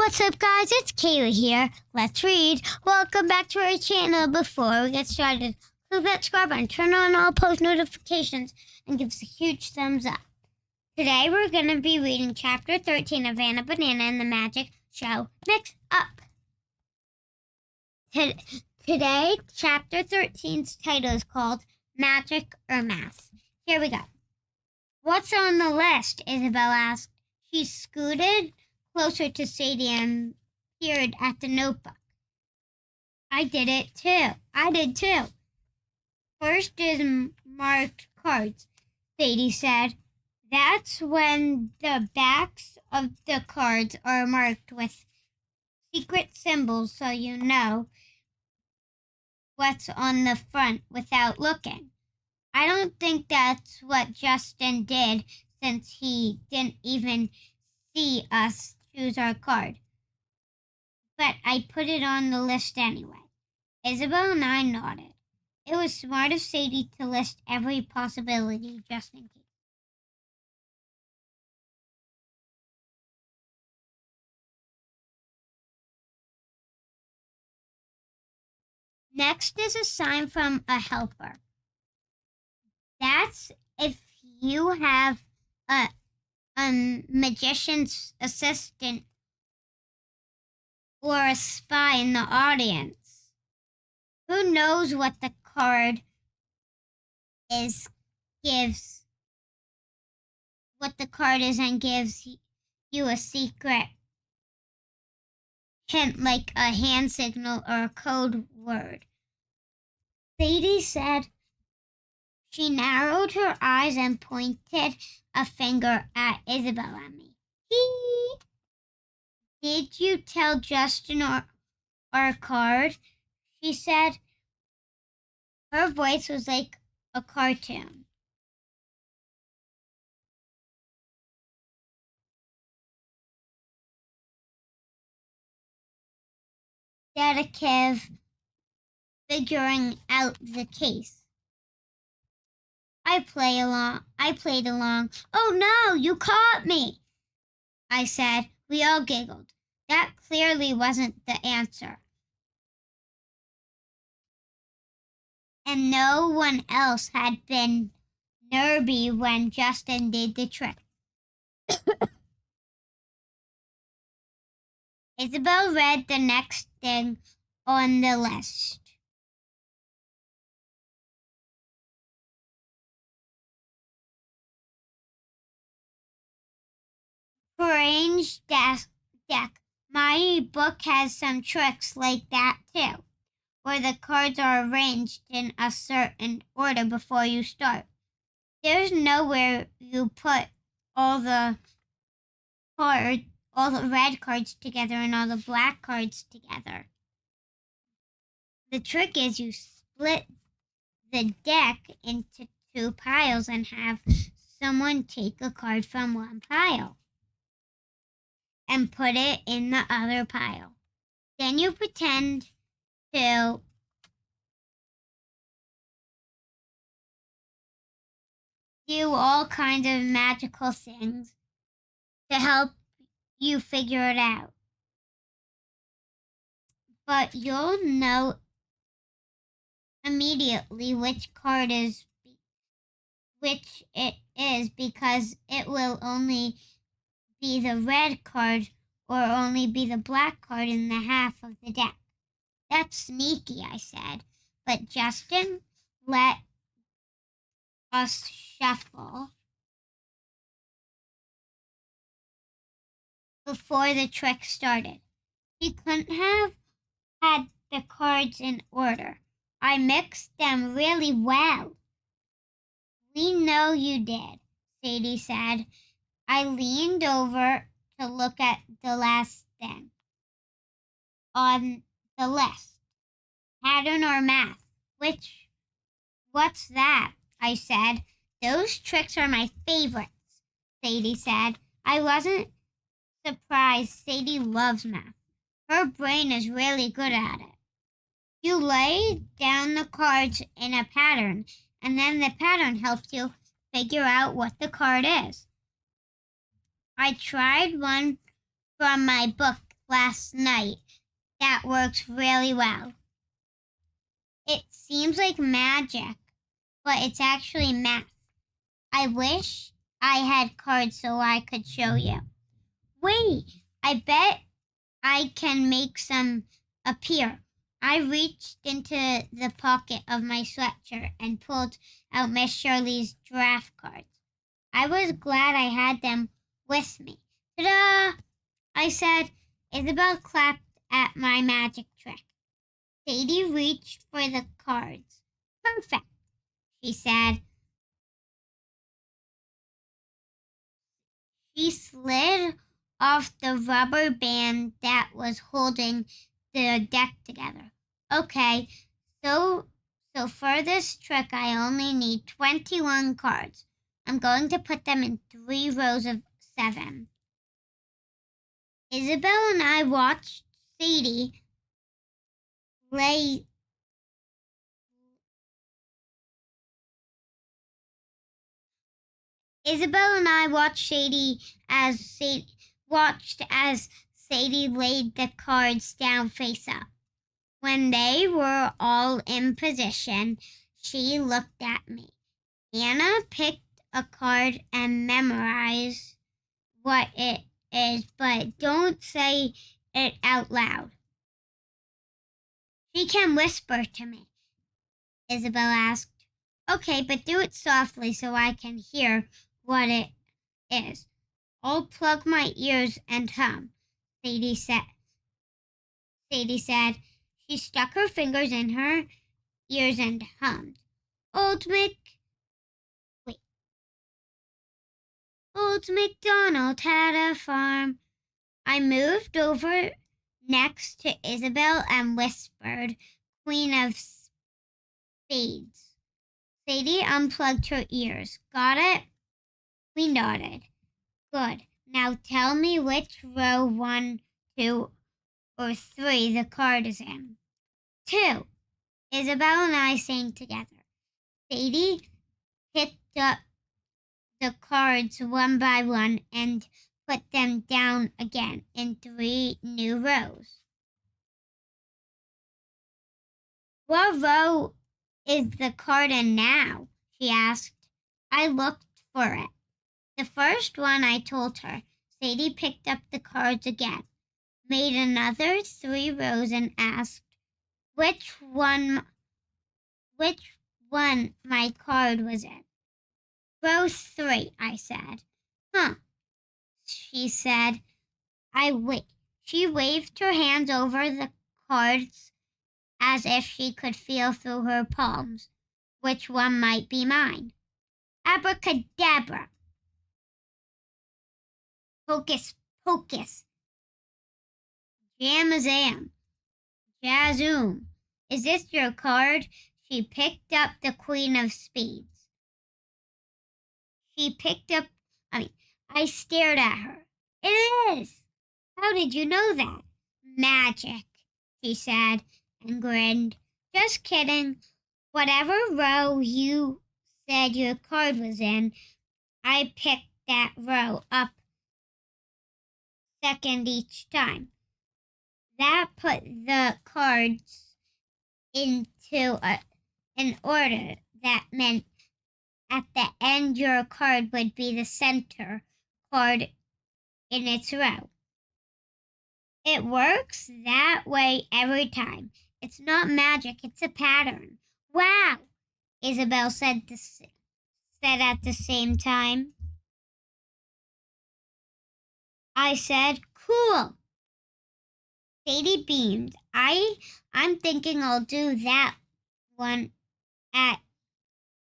What's up, guys? It's Kayla here. Let's read. Welcome back to our channel. Before we get started, click that subscribe button, turn on all post notifications, and give us a huge thumbs up. Today, we're going to be reading Chapter 13 of Anna Banana and the Magic Show Mix Up. Today, Chapter 13's title is called Magic or Math. Here we go. What's on the list? Isabel asked. She scooted closer to Sadie and peered at the notebook. I did too. First is marked cards, Sadie said. That's when the backs of the cards are marked with secret symbols so you know what's on the front without looking. I don't think that's what Justin did since he didn't even see us choose our card. But I put it on the list anyway. Isabel and I nodded. It was smart of Sadie to list every possibility just in case. Next is a sign from a helper. That's if you have a magician's assistant or a spy in the audience. Who knows what the card gives and gives you a secret hint like a hand signal or a code word. Sadie said. She narrowed her eyes and pointed a finger at Isabel and me. Did you tell Justin our card? She said. Her voice was like a cartoon. Detective figuring out the case. I played along. Oh no, you caught me, I said. We all giggled. That clearly wasn't the answer. And no one else had been nervy when Justin did the trick. Isabel read the next thing on the list. Arranged deck. My book has some tricks like that too, where the cards are arranged in a certain order before you start. There's nowhere you put all the red cards together and all the black cards together. The trick is you split the deck into two piles and have someone take a card from one pile and put it in the other pile. Then you pretend to do all kinds of magical things to help you figure it out. But you'll know immediately which it is because it will only be the red card or only be the black card in the half of the deck. That's sneaky, I said, but Justin let us shuffle before the trick started. He couldn't have had the cards in order. I mixed them really well. We know you did, Sadie said. I leaned over to look at the last thing on the list. Pattern or math? What's that? I said. Those tricks are my favorites, Sadie said. I wasn't surprised. Sadie loves math. Her brain is really good at it. You lay down the cards in a pattern, and then the pattern helps you figure out what the card is. I tried one from my book last night that works really well. It seems like magic, but it's actually math. I wish I had cards so I could show you. Wait, I bet I can make some appear. I reached into the pocket of my sweatshirt and pulled out Miss Shirley's draft cards. I was glad I had them with me. Ta-da! I said. Isabel clapped at my magic trick. Sadie reached for the cards. Perfect, she said. She slid off the rubber band that was holding the deck together. Okay, so for this trick I only need 21 cards. I'm going to put them in 3 rows of 7. Isabel and I watched Sadie lay Isabel and I watched as Sadie laid the cards down face up. When they were all in position, she looked at me. Anna picked a card and memorized what it is, but don't say it out loud. She can whisper to me, Isabel asked. Okay, but do it softly so I can hear what it is. I'll plug my ears and hum, Sadie said. She stuck her fingers in her ears and hummed. Old MacDonald had a farm. I moved over next to Isabel and whispered, Queen of Spades. Sadie unplugged her ears. Got it? We nodded. Good. Now tell me which row 1, 2, or 3 the card is in. 2. Isabel and I sang together. Sadie picked up the cards one by one and put them down again in 3 new rows. What row is the card in now? She asked. I looked for it. The first one, I told her. Sadie picked up the cards again, made another 3 rows and asked which one my card was in. Row 3, I said. Huh, she said. She waved her hands over the cards as if she could feel through her palms which one might be mine. Abracadabra. Hocus pocus. Jamazam. Jazoom. Is this your card? She picked up the Queen of Spades. I stared at her. It is. How did you know that? Magic, she said and grinned. Just kidding. Whatever row you said your card was in, I picked that row up second each time. That put the cards into an order. That meant at the end your card would be the center card in its row. It works that way every time. It's not magic, it's a pattern. Wow, Isabel said at the same time. I said, cool. Sadie beamed. I'm thinking I'll do that one at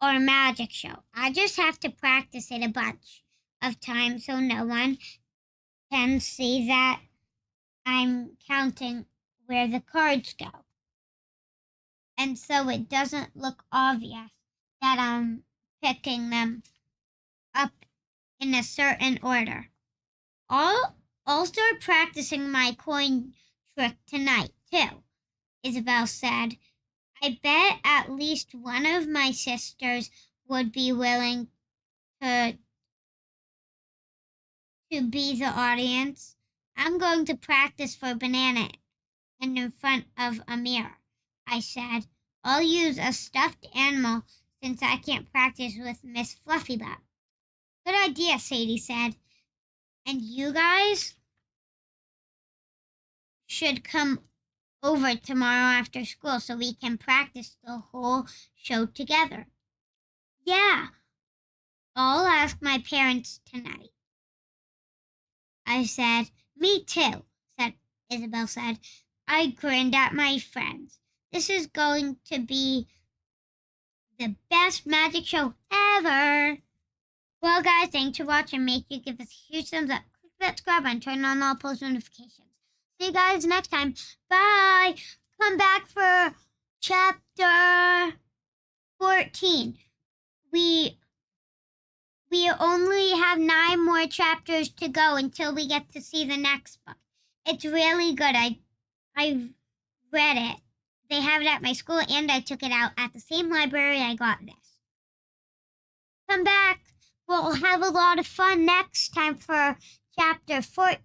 our magic show. I just have to practice it a bunch of times so no one can see that I'm counting where the cards go. And so it doesn't look obvious that I'm picking them up in a certain order. I'll start practicing my coin trick tonight, too, Isabel said. I bet at least one of my sisters would be willing to be the audience. I'm going to practice for banana and in front of a mirror, I said. I'll use a stuffed animal since I can't practice with Miss Fluffybutt. Good idea, Sadie said. And you guys should come over tomorrow after school so we can practice the whole show together. Yeah, I'll ask my parents tonight. I said. Me too, Isabel said. I grinned at my friends. This is going to be the best magic show ever. Well, guys, thanks for watching. Make sure you give us a huge thumbs up. Click that subscribe button, turn on all post notifications. See you guys next time. Bye. Come back for chapter 14. We only have 9 more chapters to go until we get to see the next book. It's really good. I read it. They have it at my school, and I took it out at the same library I got this. Come back. We'll have a lot of fun next time for chapter 14.